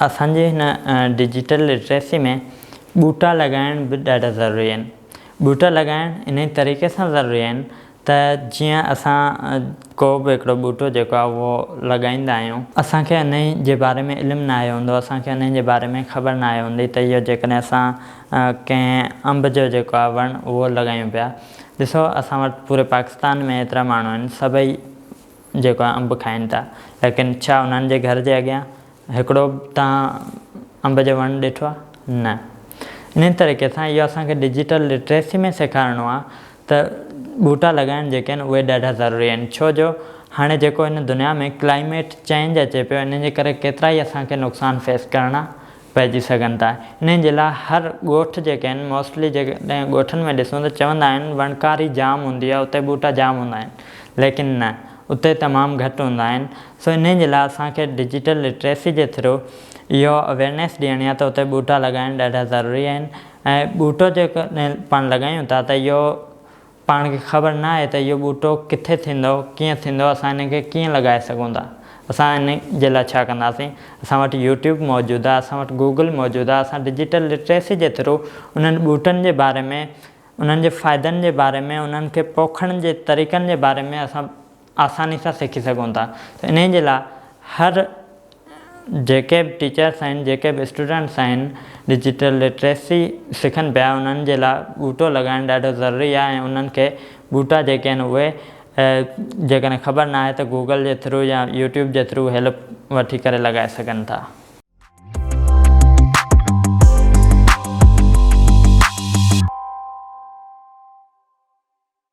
असांजे हिन digital literacy में ॿूटा लॻाइण बि ॾाढा ज़रूरी आहिनि। ॿूटा लॻाइण इन तरीक़े सां ज़रूरी आहिनि त जीअं असां को बि हिकिड़ो ॿूटो जेको आहे उहो लॻाईंदा आहियूं, असांखे इन जे बारे में इल्मु न आयो हूंदो, असांखे इन जे बारे में ख़बर न आहे हूंदी त इहो जेकॾहिं असां कंहिं अंब जो जेको आहे वणु उहो लॻायूं पिया। ॾिसो, असां वटि पूरे पाकिस्तान में एतिरा माण्हू आहिनि, सभई जेको आहे अंब खाइनि था, लेकिन छा उन्हनि जे घर जे अॻियां हिकिड़ो तव्हां अंब जो वणु ॾिठो आहे? न। इन तरीक़े सां इहो असांखे डिजिटल लिटरेसी में सेखारिणो आहे त ॿूटा लॻाइण जेके आहिनि उहे ॾाढा ज़रूरी आहिनि। छो जो हाणे जेको हिन दुनिया में क्लाइमेट चेंज अचे पियो, इन जे करे केतिरा ई असांखे नुक़सान फेस करणा पइजी सघनि था। इन जे लाइ हर ॻोठ जेके आहिनि, मोस्टली जेकॾहिं ॻोठनि में ॾिसूं त चवंदा आहिनि वणकारी जाम हूंदी आहे, उते ॿूटा जाम हूंदा आहिनि, लेकिन न, उते तमामु घटि हूंदा आहिनि। सो इन जे लाइ असांखे डिजिटल लिटरेसी जे थ्रू इहो अवेयरनेस ॾियणी आहे त उते ॿूटा लॻाइण ॾाढा ज़रूरी आहिनि। ऐं ॿूटो जेकॾहिं पाण लॻायूं था त इहो पाण खे ख़बर न आहे त इहो ॿूटो किथे थींदो, कीअं थींदो, असां इन खे कीअं लॻाए सघूं था। असां इन जे लाइ छा कंदासीं, असां वटि यूट्यूब मौजूदु आहे, असां वटि गूगल मौजूदु आहे, असां डिजिटल लिटरेसी जे थ्रू उन्हनि ॿूटनि जे बारे में, उन्हनि जे फ़ाइदनि जे बारे में, उन्हनि खे पोखण जे तरीक़नि जे बारे में असां आसानी सां सिखी सघूं था। त इन जे लाइ हर जेके बि टीचर्स आहिनि, जेके बि स्टूडेंट्स आहिनि, डिजिटल लिटरेसी सिखनि पिया, उन्हनि जे लाइ ॿूटो लॻाइणु ॾाढो ज़रूरी आहे। ऐं उन्हनि खे ॿूटा जेके आहिनि उहे जेकॾहिं ख़बर न आहे त गूगल जे थ्रू या यूट्यूब जे थ्रू हेल्प वठी करे लॻाए सघनि था।